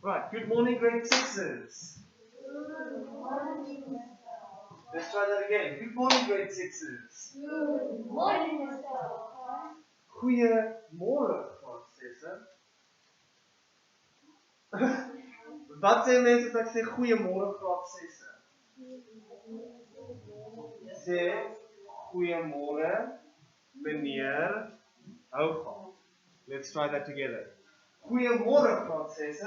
Right, good morning, grade sixes. Let's try that again. Good morning, grade sixes. Goeiemôre, Fransesse. Wat sê mense as ek sê goeiemôre, graad 6? Sê goeiemôre, meneer Hougaard. Let's try that together. Goeiemôre, graad 6.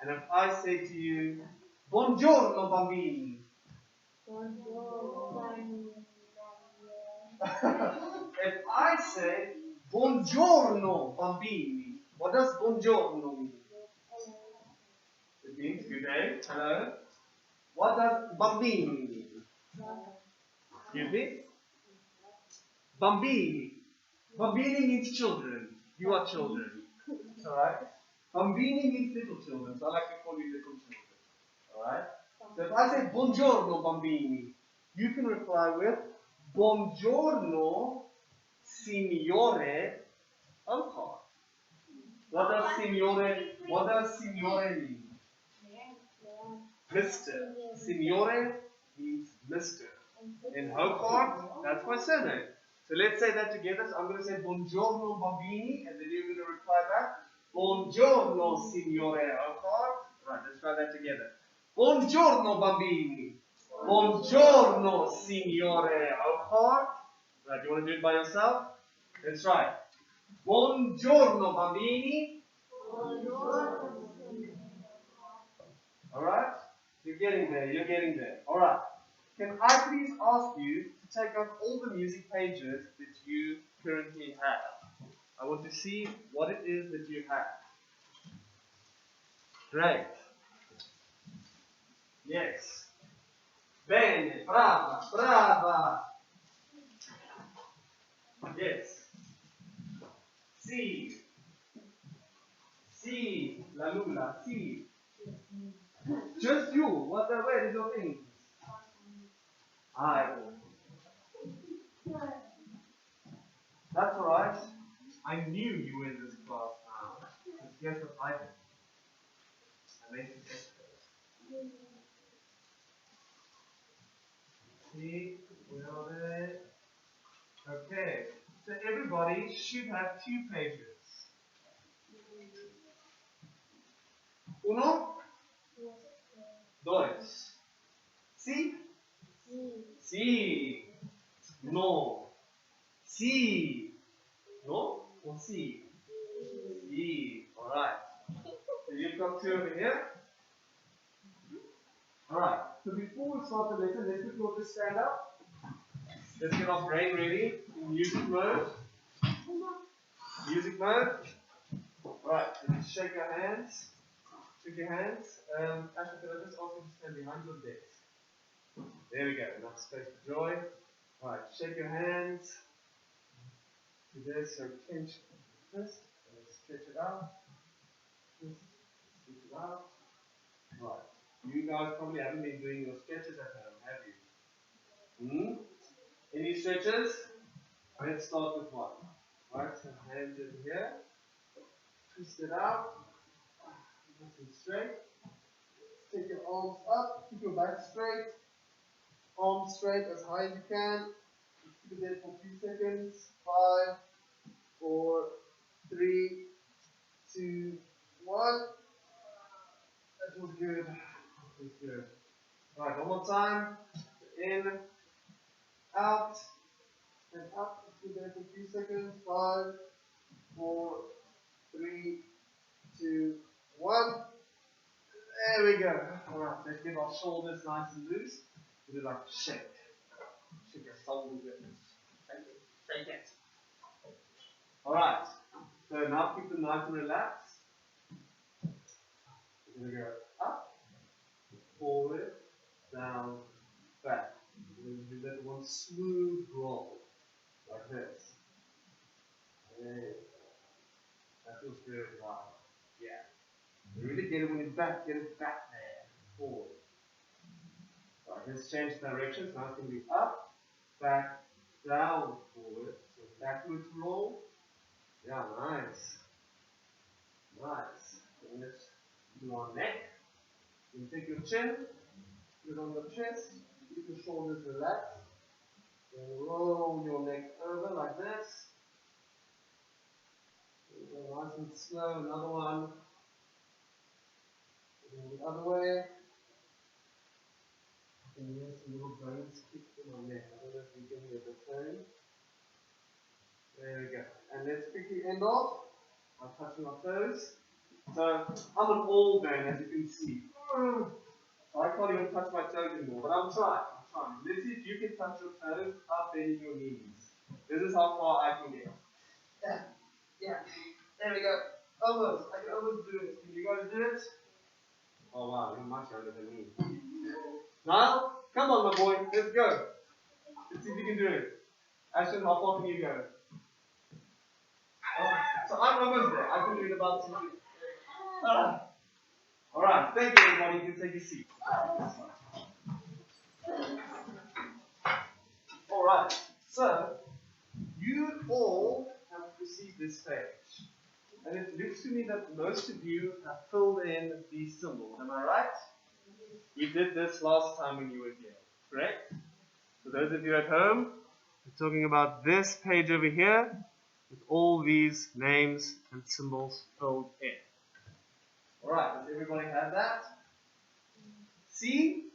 And if I say to you, buongiorno, bambini. If I say, buongiorno, bambini, what does buongiorno mean? It means good day, hello. What does bambini mean? Excuse me? Bambini. Bambini means children. You are children. Alright? Bambini means little children, so I like to call you little children. Alright? So if I say buongiorno, bambini, you can reply with buongiorno, signore Hougaard. What does signore mean? Mr. Signore means Mr. In Hougaard, that's my surname. So let's say that together. So I'm going to say buongiorno bambini, and then you're going to reply back buongiorno signore Hougaard. Right, let's try that together. Buongiorno bambini. Buongiorno signore Hougaard. Right, you want to do it by yourself? Let's try. Buongiorno bambini. Alright? You're getting there. Alright. Can I please ask you to take out all the music pages that you currently have? I want to see what it is that you have. Great. Yes. Bene, brava. Yes. Si, la lula, si. Just you. Where is your thing? That's alright. I knew you were in this class now. Because guess what I did? I made some extras. See, where are they? Okay. So everybody should have 2 pages. Uno, dos. Si? Si. No. Si. No? Or si? Si. Alright. So you've got 2 over here. Alright. So before we start the lesson, let's quickly just stand up. Let's get our brain ready in music mode. Music mode. Alright, let's shake your hands. Shake your hands. Ashley, could I just ask you to stand behind your desk? There we go. Enough space for joy. Alright, shake your hands. There's your tension. Let's stretch it out. Stretch it out. Right. You guys probably haven't been doing your stretches at home, have you? Any stretches? Let's start with one. Right, so hands in here. Twist it out. Nice and straight. Take your arms up. Keep your back straight. Arms straight as high as you can. Keep it there for a few seconds. 5, 4, 3, 2, 1. That was good. That was good. Alright, one more time. In, out, and up. Keep it there for a few seconds. 5, 4, 3, 2, 1. There we go. Alright, let's get our shoulders nice and loose. We do like shake. Shake your shoulders. Shake it. Alright. So now keep them nice and relaxed. We're going to go up, forward, down, back. We're going to do that one smooth roll. Like this. There you go. That feels good. Wow. Yeah. Really get it when it's back, get it back there, forward. Alright, let's change directions. Now it's going to be up, back, down, forward. So backwards roll. Yeah, nice. your neck. You take your chin, put it on the chest, keep your shoulders relaxed. Then roll your neck over like this. Nice and slow, another one. And the other way. I can hear some little bones kick in my neck. I don't know if you can hear the tone. There we go. And let's quickly end off by touching our toes. So I'm an old man, as you can see. I can't even touch my toes anymore, but I'm trying. Let's see if you can touch your toes up bending your knees. This is how far I can get. Yeah. There we go. Almost. I can almost do it. Can you guys do it? Oh wow, you're much younger than me. Now, come on my boy, let's go. Let's see if you can do it. Ashton, how far can you go? Oh, so I'm almost there. I can do it about 2 minutes. Alright, thank you everybody. You can take a seat. Alright, so you all have received this page. And it looks to me that most of you have filled in these symbols. Am I right? We did this last time when you were here, correct? For those of you at home, we're talking about this page over here with all these names and symbols filled in. Alright, does everybody have that? See?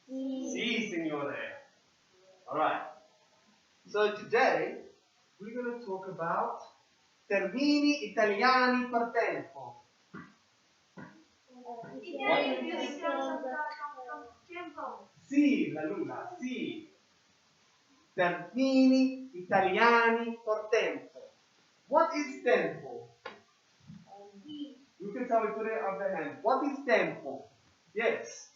See, signore. Alright. So today, we're going to talk about termini italiani per tempo. Sì, la luna, sì. Termini italiani per tempo. What is tempo? You can tell me, put it up the hand. What is tempo? Yes.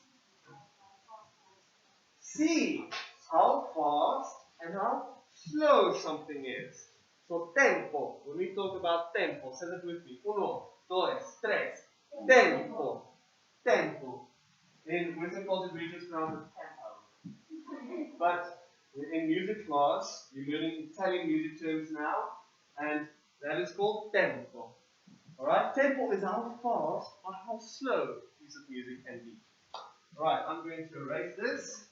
See how fast and how slow something is. So tempo. When we talk about tempo, say that with me. 1, 2, 3. Tempo. Tempo. In Western culture, we just pronounce it tempo. But in music class, you're learning Italian music terms now, and that is called tempo. Alright? Tempo is how fast or how slow a piece of music can be. Alright, I'm going to erase this.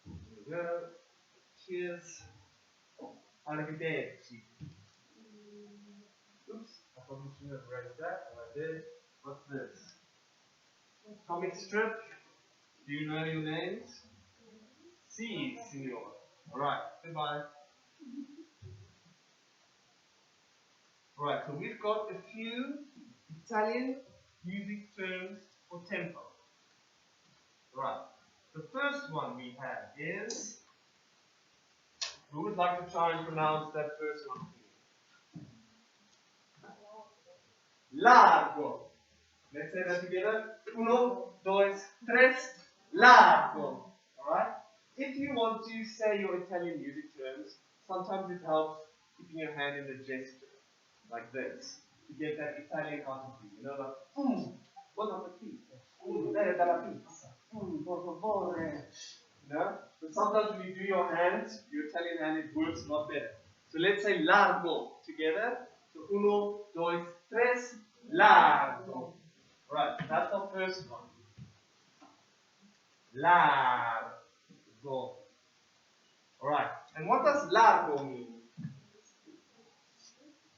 There we go. Cheers. Arrivederci. Oops, I probably shouldn't have erased that, but I did. What's this? Comic strip. Do you know your names? Si, signor. Alright, goodbye. Alright, so we've got a few Italian music terms for tempo. Right. The first one we have is, who would like to try and pronounce that first one for me? Largo. Let's say that together. 1, 2, 3. Largo. Alright? If you want to say your Italian music terms, sometimes it helps keeping your hand in the gesture. Like this. To get that Italian out of you. You know, like, buon appetito. Bene dalla pizza. Per favore. You know? But sometimes when you do your hands, your Italian hand, it works a lot better. So let's say largo together. So 1, 2, 3. Largo. Right, that's the first one. Largo. Alright, and what does largo mean?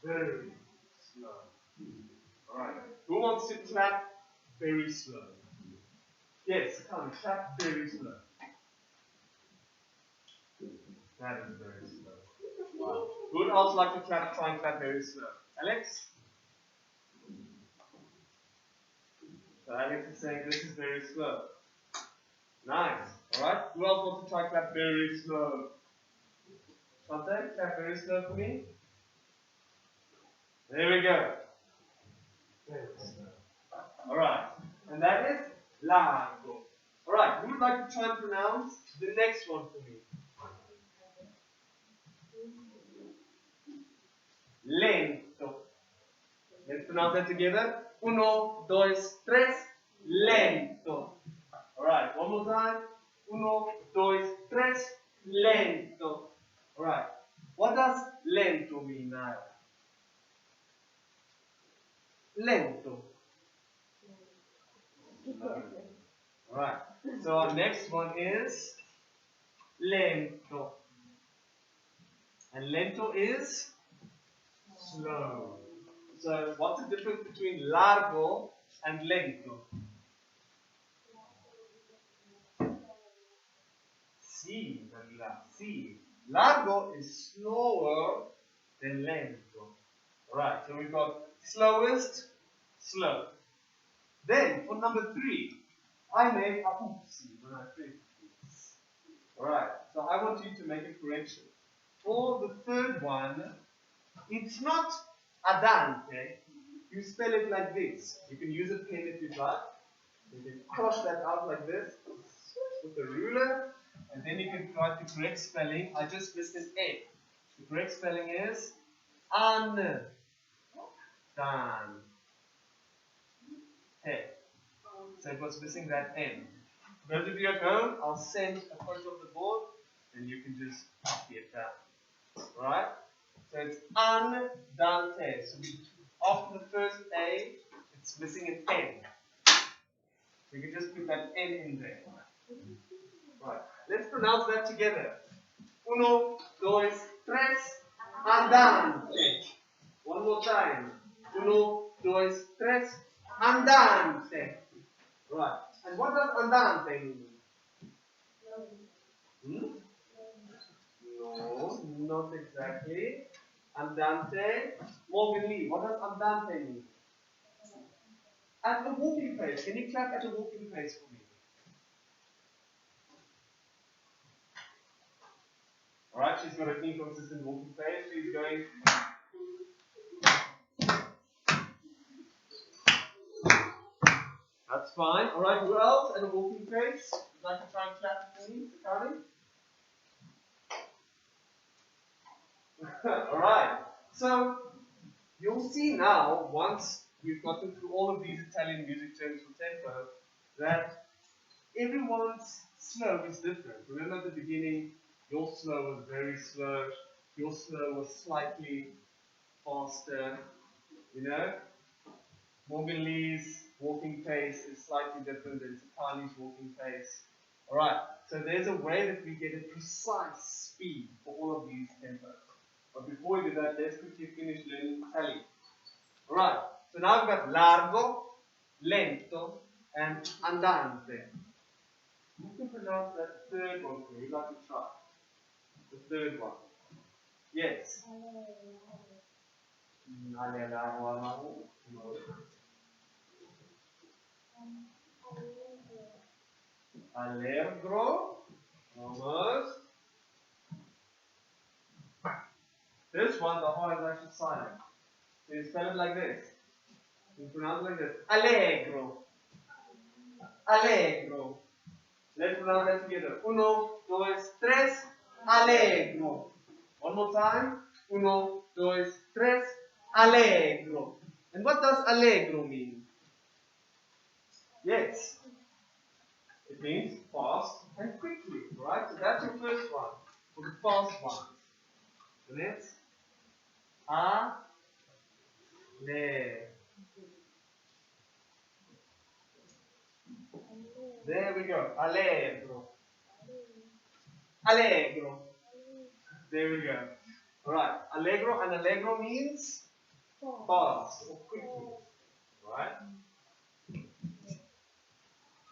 Very slow. Alright, who wants to clap very slow? Yes, come, clap very slow. That is very slow. Wow. Who would else like to try and clap very slow? Alex? So Alex is saying this is very slow. Nice. Alright, who else wants to try and clap very slow? Shante, clap very slow for me. There we go. Very slow. Alright, and that is largo. Alright, who would like to try and pronounce the next one for me? Lento. Let's pronounce that together. 1, 2, 3. Lento. Alright, one more time. 1, 2, 3. Lento. Alright. What does lento mean now? lento. Alright, so our next one is lento. And lento is slow. So what's the difference between largo and lento? Sí, Dalila, sí. Largo is slower than lento. Alright, so we've got slowest, slow. Then for number 3, I made a oopsie when I printed this. Alright, so I want you to make a correction. For the third one, it's not andante. You spell it like this. You can use a pen if you'd like. You can cross that out like this with a ruler, and then you can write the correct spelling. I just missed an A. The correct spelling is an. Dan. Hey. So it was missing that N. Those of you at home, I'll send a photo of the board and you can just copy it down. Alright? So it's andante. So after the first A, it's missing an N. So you can just put that N in there. Right. Let's pronounce that together. Uno, dos, tres, andante. One more time. Uno, dos, tres, andante. Right. And what does andante mean? Hmm? No, not exactly. Andante. Morgan Lee, what does andante mean? At a walking pace. Can you clap at a walking pace for me? Alright, she's got an inconsistent walking pace. She's going. That's fine. Alright, who else at a walking pace? Would like to try and clap for me, Sakari? Alright, so you'll see now, once we've gotten through all of these Italian music terms for tempo, that everyone's slow is different. Remember at the beginning, your slow was very slow, your slow was slightly faster, you know? Morgan Lee's walking pace is slightly different than Sakani's walking pace. Alright, so there's a way that we get a precise speed for all of these tempos. But before we do that, let's quickly finish learning Italian. Alright, so now we've got largo, lento, and andante. Who can pronounce that third one for me? You'd like to try? The third one. Yes. Allegro. Almost. This one, the R is actually silent. So you spell it like this. You pronounce it like this. Allegro. Allegro. Let's pronounce that together. Uno, dos, tres. Allegro. One more time. Uno, dos, tres. Allegro. And what does allegro mean? Yes. It means fast and quickly. Right? So that's your first one. For the fast ones. The next. There we go. Allegro. Allegro. There we go. Alright. Allegro, and allegro means fast or quickly. Alright?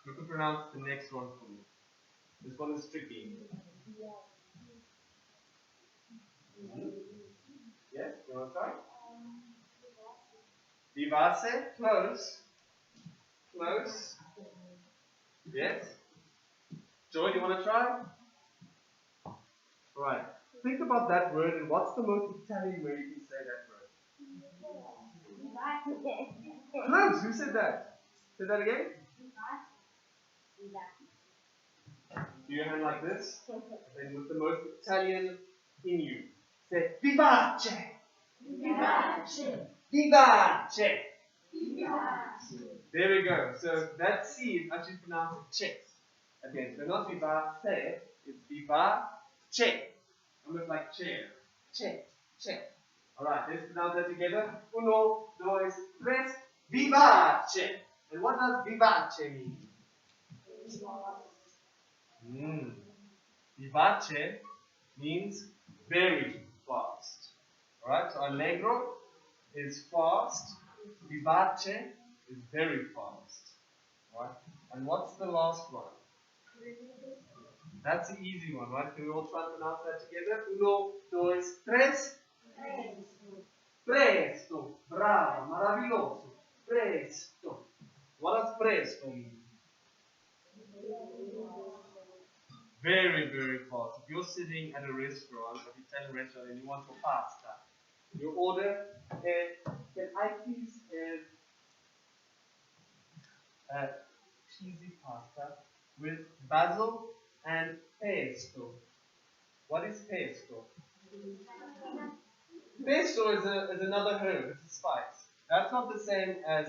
You can pronounce the next one for me. This one is tricky. Yes? You want to try? Vivace. Close. Close. Yes? Joy, do you want to try? Right. Think about that word and what's the most Italian way you can say that word? Close. Who said that? Say that again? Do your hand like this? And with the most Italian in you. Say vivace. Vivace. Vivace. Vivace. There we go. So that C is actually pronounced che. Okay, so not vivace, it's vivace. Almost like chair. Che. Che. Alright, let's pronounce that together. Uno, dos, tres. Vivace. And what does vivace mean? Vivace means very fast. Alright, so allegro is fast. Vivace is very fast. Right? And what's the last one? That's the easy one, right? Can we all try and pronounce that together? Uno, dos, tres. Presto. Brava. Maravilloso. Presto. What does presto mean? Very, very fast. If you're sitting at a restaurant, or you tell a restaurant and you want your pasta, you order, can I please have cheesy pasta with basil and pesto? What is pesto? Pesto is another herb, it's a spice. That's not the same as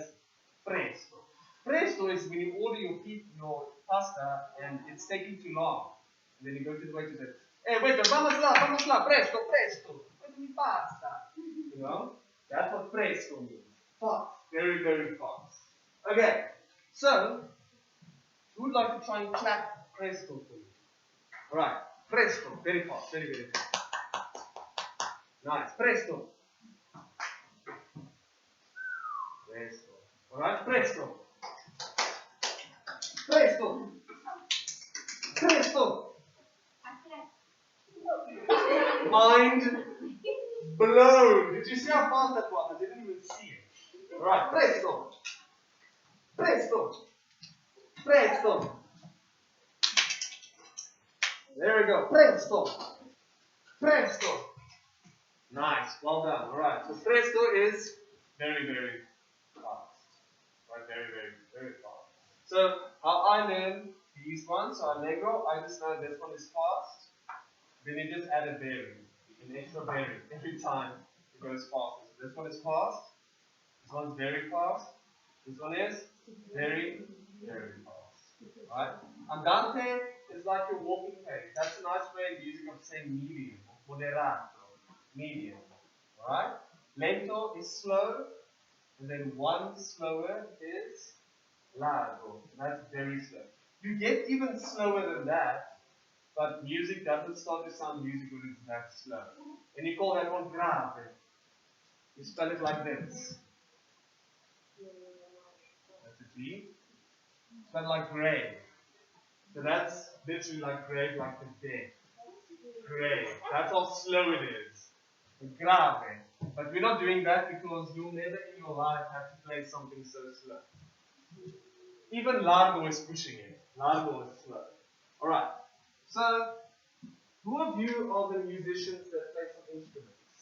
presto. Presto is when you order your pasta and it's taking too long. And then you go to the waiter and say, hey waiter, vamos lá, presto, where's my pasta? You know? That's what presto means. Fast. Very, very fast. Okay. So, who would like to try and clap presto for me? Alright. Presto. Very fast. Very, very fast. Nice. Presto. Presto. Alright. Presto. Presto. Presto. Mind blown. Did you see how fast that was? I didn't even see it. Alright. Presto. Presto. Presto. There we go. Presto. Presto. Nice. Well done. Alright. So presto is very, very fast. Right? Very, very, very fast. So how I learn these ones, so allegro, I just know this one is fast. Then you just add a very, an extra very every time it goes faster. So this one is fast. This one's very fast. This one is very, very fast. Right? Andante is like your walking pace. That's a nice way in music of saying medium, or moderato, medium. Right? Lento is slow, and then one slower is largo. That's very slow. You get even slower than that, but music doesn't start to sound music when it's that slow. And you call that one grave. You spell it like this. That's a G. Spell like grave. So that's literally like grave, like the dead. Grave. That's how slow it is. Grave. But we're not doing that because you'll never in your life have to play something so slow. Even largo is pushing it. Largo is slow. Alright. So, who of you are the musicians that play some instruments?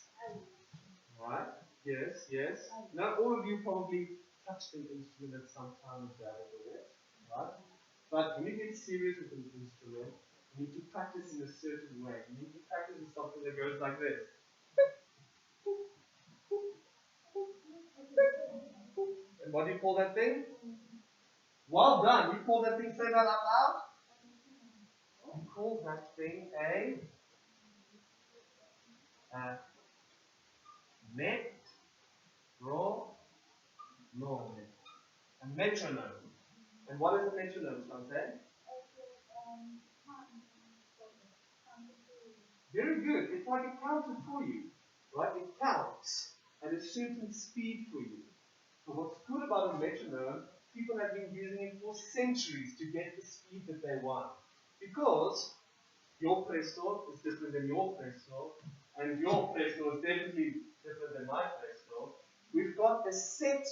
Right? Yes, yes. Now, all of you probably touched an instrument at some time or other, right? But when you get serious with an instrument, you need to practice in a certain way. You need to practice with something that goes like this. And what do you call that thing? Well done. You call that thing, say that out loud? You call that thing a metronome. A metronome. And what is a metronome, Shante? Very good. It's like a counter for you. Right? It counts at a certain speed for you. So what's good about a metronome, people have been using it for centuries to get the speed that they want. Because your presto is different than your presto, and your presto is definitely different than my presto. We've got a set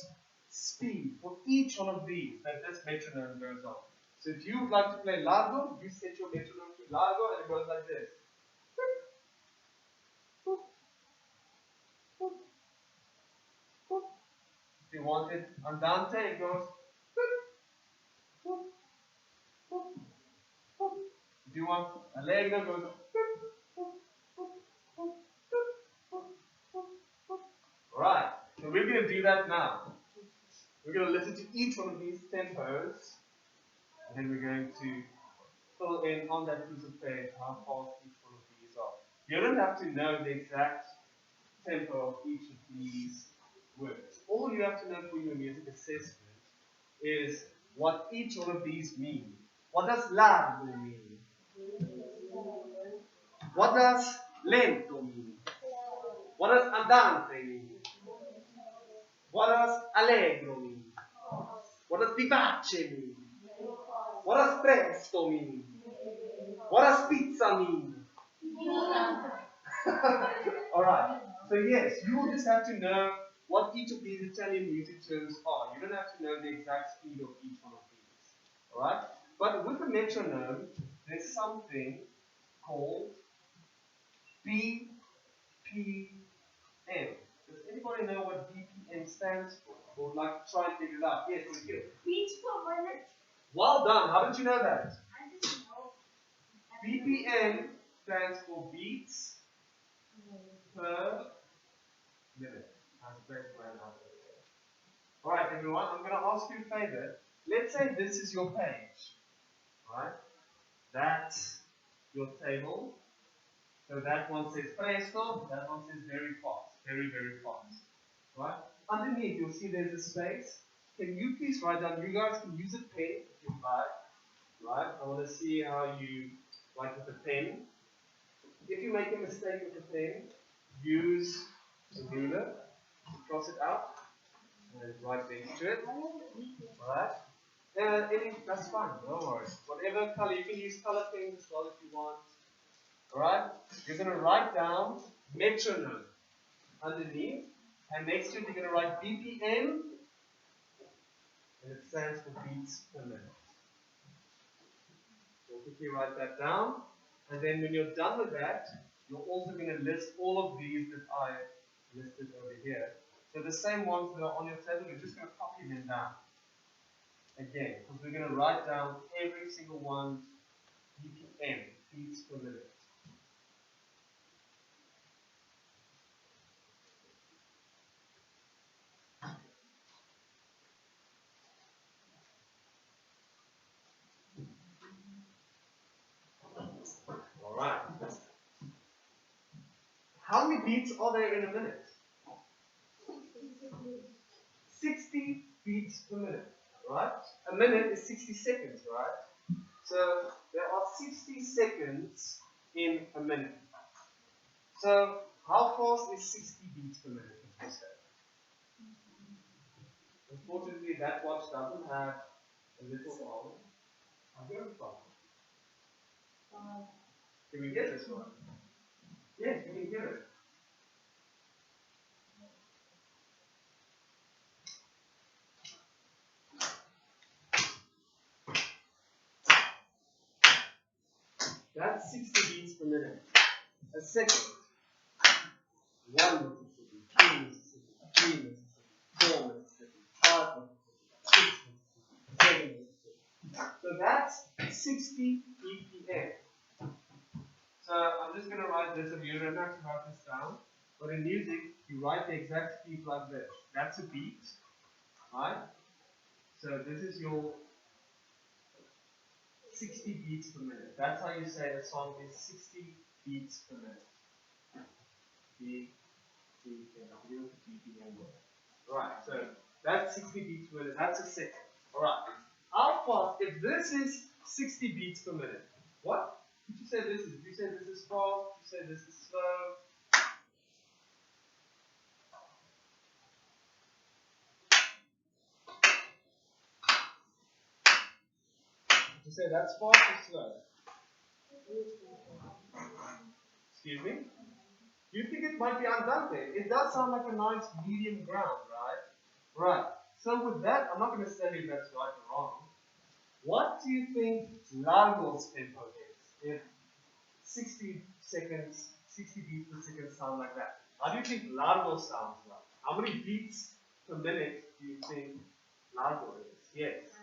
speed for each one of these that this metronome goes on. So if you would like to play largo, you set your metronome to largo and it goes like this. If you want it andante, it goes. If you want allegro, it goes. Alright, so we're going to do that now. We're going to listen to each one of these tempos, and then we're going to fill in on that piece of page how fast each one of these are. You don't have to know the exact tempo of each of these words. All you have to know for your music assessment is what each one of these mean. What does largo mean? What does lento mean? What does andante mean? What does allegro mean? What does vivace mean? What does presto mean? What does pizza mean? Alright, so yes, you will just have to know what each of these Italian music terms are. You don't have to know the exact speed of each one of these. Alright? But with the metronome, there's something called BPM. Does anybody know what BPM stands for? Or would like to try and figure it out? Yes, thank you. Beats per minute. Well done. How did you know that? I just know. BPM stands for beats per minute. Alright everyone, I'm going to ask you a favor. Let's say this is your page. Right? That's your table. So that one says presto, that one says very fast. Very, very fast. Right? Underneath you'll see there's a space. Can you please write down, you guys can use a pen if you like. Right? I want to see how you write with a pen. If you make a mistake with the pen, use a ruler to cross it out and write next to it. Alright? That's fine, no worries. Whatever color, you can use color pens as well if you want. Alright? You're going to write down metronome underneath, and next to it you're going to write BPM, and it stands for beats per minute. So quickly write that down. And then when you're done with that, you're also going to list all of these that I listed over here. So the same ones that are on your table, you're just going to copy them down. Again, because we're going to write down every single one's BPM, beats per minute. Alright. How many beats are there in a minute? 60 beats per minute, right? A minute is 60 seconds, right? So there are 60 seconds in a minute. So how fast is 60 beats per minute, would you say? Unfortunately, that watch doesn't have a little arm. I'll go fast. Can we get this one? Yes, we can hear it. That's 60 beats per minute. A second. 1 Mississippi, 2 Mississippi, 3 Mississippi, 4 Mississippi, 5 Mississippi, 6 Mississippi, 7 Mississippi. So that's 60 BPM. So I'm just going to write this, and you don't have to write this down. But in music, you write the exact speed like this. That's a beat, right? So this is your 60 beats per minute. That's how you say a song is 60 beats per minute. Right, so that's 60 beats per minute. That's a second. Alright. How fast, if this is 60 beats per minute, what did you say this is? Did you say this is fast? Did you say this is slow? Did you say that's fast or slow? Excuse me? Do you think it might be andante? It does sound like a nice medium ground, right? Right. So with that, I'm not going to tell you if that's right or wrong. What do you think largo's tempo is? If 60 seconds, 60 beats per second sound like that. How do you think largo sounds like? How many beats per minute do you think largo is? Yes.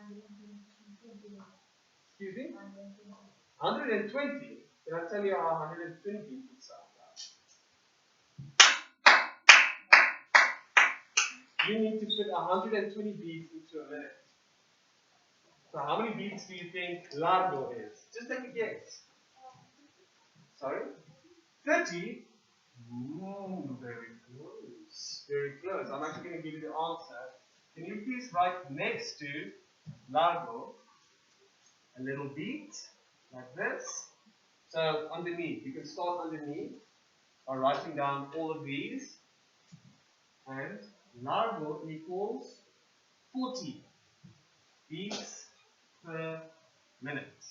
Excuse me? 120. Can I tell you how 120 beats would sound like? You need to fit 120 beats into a minute. So how many beats do you think largo is? Just take a guess. Sorry? 30? Ooh, very close. Very close. I'm actually going to give you the answer. Can you please write next to largo a little beat like this? So underneath, you can start underneath by writing down all of these. And largo equals 40 beats per minute.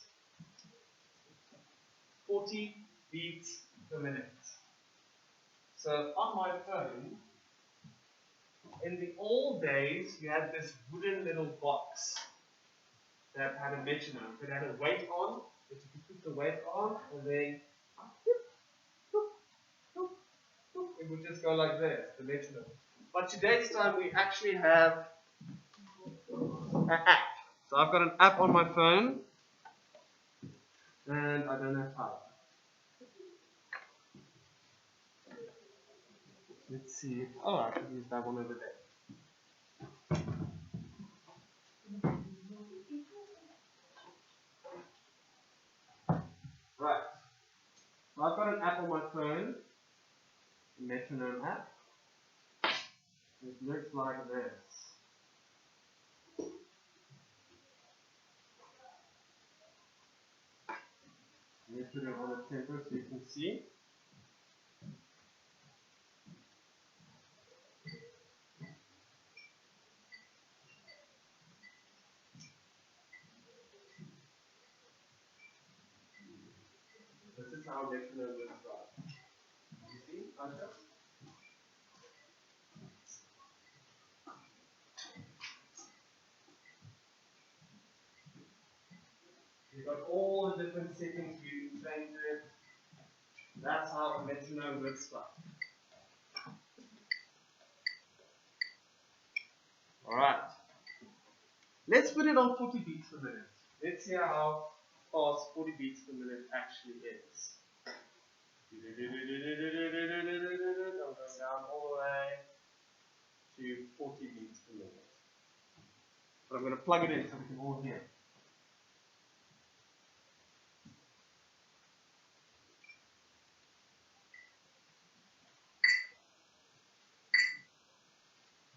40 beats per minute. So on my phone, in the old days, you had this wooden little box that had a metronome. It had a weight on, that you could put the weight on, and then it would just go like this, the metronome. But today's time, we actually have an app. So I've got an app on my phone, and I don't have power. Let's see. Oh, I can use that one over there. Right. So I've got an app on my phone, a metronome app. It looks like this. Metronome on a tempo so you can see. This is how metronome looks like. You see, Asha? You've got all the different settings you can change it. That's how a metronome looks like. Alright. Let's put it on 40 beats per minute. Let's see how fast 40 beats per minute actually is. I'm going down all the way to 40 beats per minute. But I'm going to plug it in so we can all hear.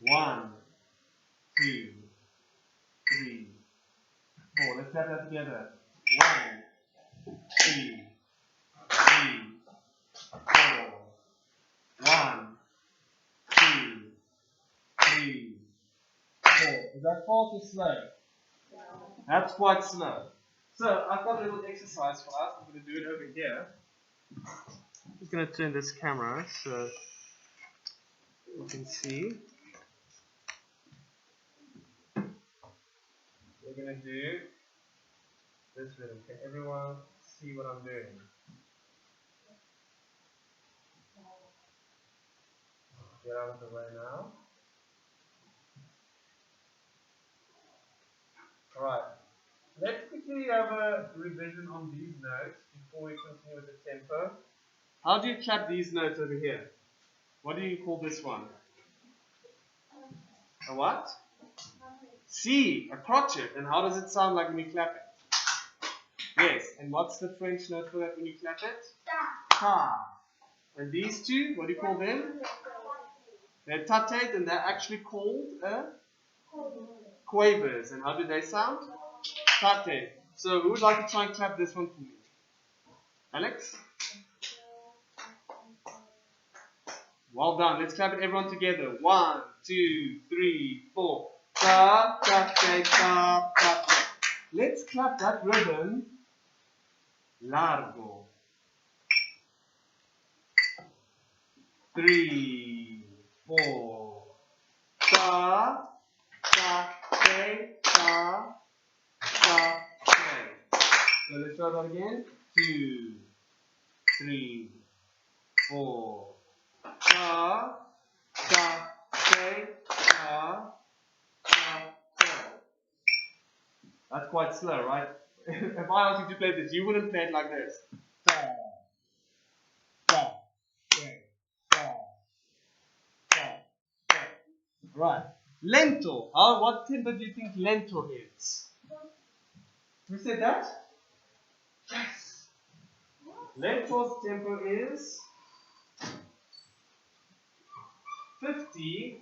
One, two, three, four. Let's have that together. 1, 2, 3, 4. 1, 2, 3, 4. Is that fast or slow? That's quite slow. So I've got a little exercise for us. I'm going to do it over here. I'm just going to turn this camera so you can see. We're going to do this rhythm. Can everyone see what I'm doing? Get out of the way now. Alright. Let's quickly have a revision on these notes before we continue with the tempo. How do you clap these notes over here? What do you call this one? A what? C, a crotchet. And how does it sound like when you clap it? Yes, and what's the French note for that when you clap it? Ta. And these two, what do you call them? They're tatate, and they're actually called quavers. And how do they sound? Tate. So who would like to try and clap this one for me? Alex? Well done. Let's clap it everyone together. 1, 2, 3, 4. Ta, tate, ta, tate. Let's clap that rhythm largo. 3, 4. Ta, ta, te, ta, ta, te. So let's try that again. 2, 3, 4. Ta, ta, te, ta, ta, te. That's quite slow, right? If I asked you to play this, you wouldn't play it like this. Ta, ta, te, ta, ta, te. Right. Lento. What tempo do you think lento is? Who said that? Yes. Lento's tempo is 50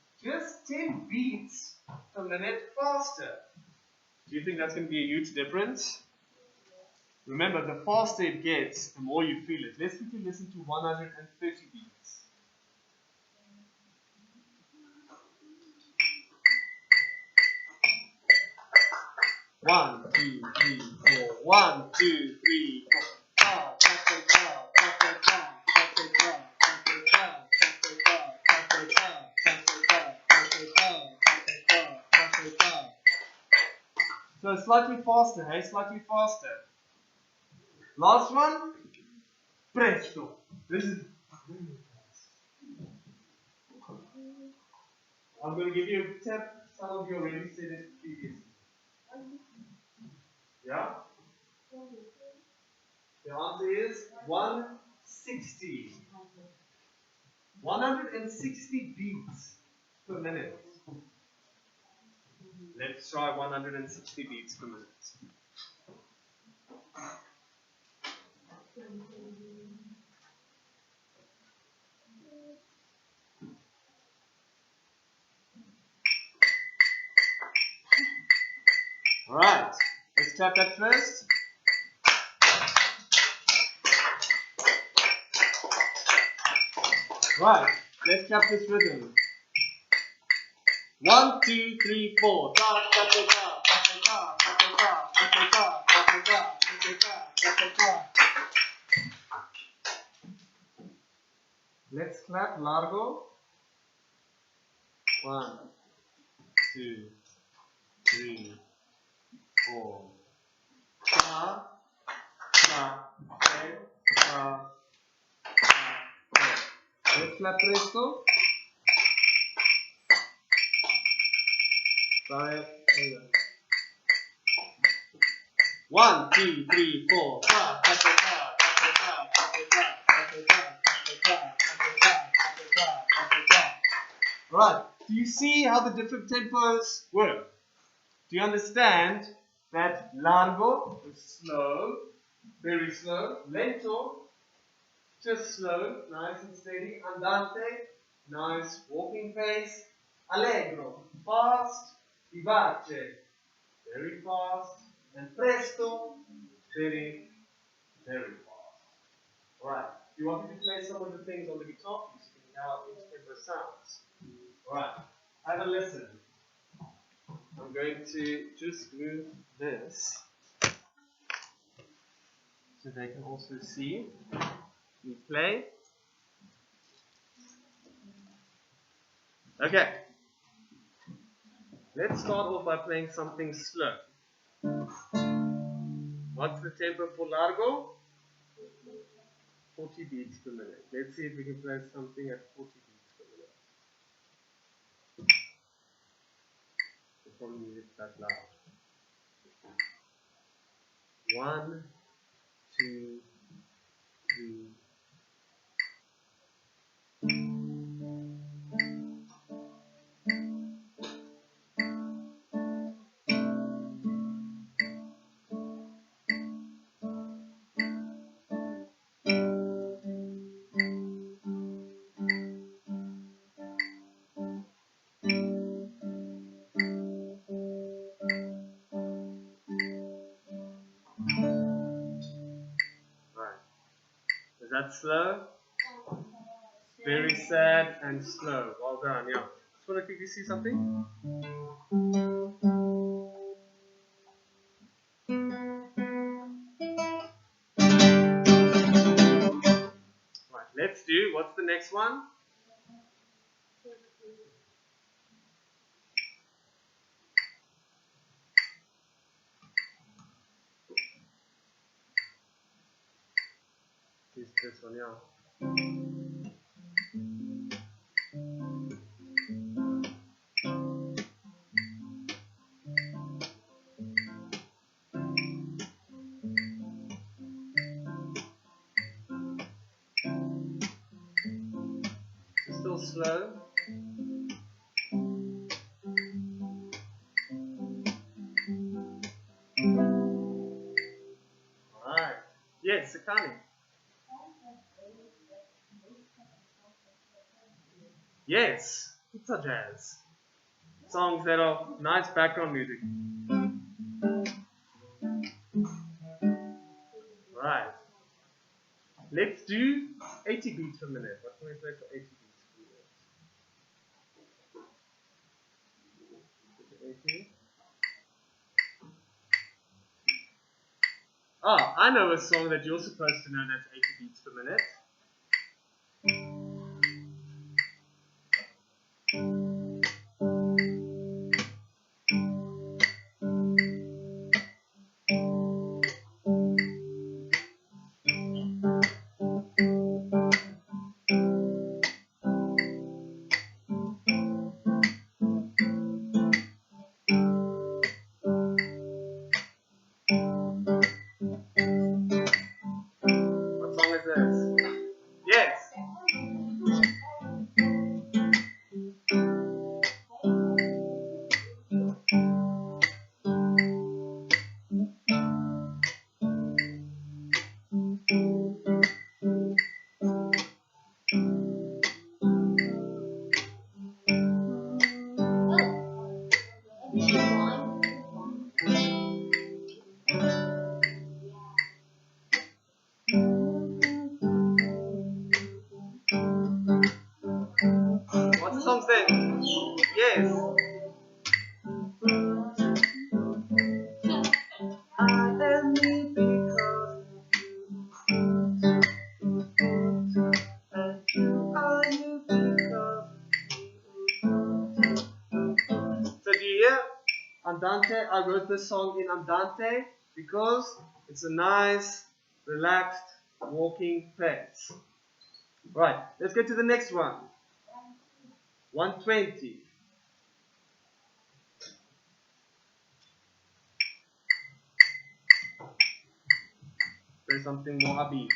just 10 beats per minute faster. Do you think that's going to be a huge difference? Remember, the faster it gets, the more you feel it. Let's quickly listen to 130 beats. One, two, three, four. 1, 2, 3, 4. So slightly faster, hey? Slightly faster. Last one. Presto. This is really fast. I'm going to give you a tip. Some of you already said it previously. Yeah? The answer is 160. 160 beats per minute. Let's try 160 beats per minute. Alright, let's clap that first. Right, let's clap this rhythm. 1, 2, 3, 4. Let's clap largo. 1, 2, 3, 4. Sa, sa, re, sa, sa, re. Let's clap presto. Sorry. 1, 2, 3, 4. Right. Do you see how the different tempos work? Do you understand that largo is slow, very slow, lento, just slow, nice and steady, andante, nice walking pace, allegro, fast, vivace, very fast, and presto, very, very fast. Alright, do you want me to play some of the things on the guitar? You can now each tempo sounds. Alright, have a listen. I'm going to just move this so they can also see me play. Okay, let's start off by playing something slow. What's the tempo for largo? 40 beats per minute. Let's see if we can play something at 40 beats per minute. We'll probably need it that loud. 1, 2, 3. Is that slow? Very sad and slow. Well done, yeah. Just want to quickly see something. Right, let's do, what's the next one? This one, yeah. Still slow. Alright. Yes, Sakani. Yes. pizza jazz. Songs that are nice background music. Right. Let's do 80 beats per minute. What can we play for 80 beats per minute? 80. Oh, I know a song that you're supposed to know that's 80 beats per minute. What song is this? Yes. What's the song saying? Yes. I am me because and you are you because. So do you hear? Andante, I wrote this song in Andante because it's a nice, relaxed, walking pace. Right, let's get to the next one. 120. Play something more upbeat.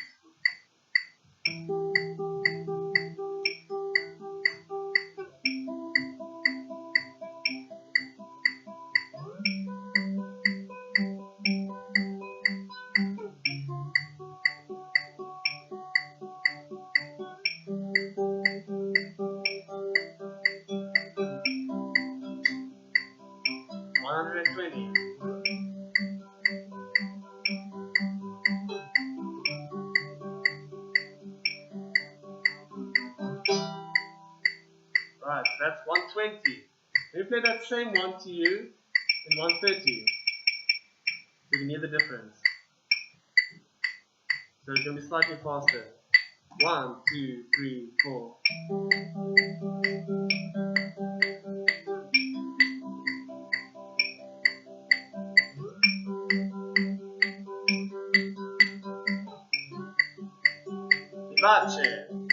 Right, so that's 120. Let me play that same one to you in 130. So you can hear the difference. So it's going to be slightly faster. 1, 2, 3, 4. Vivace.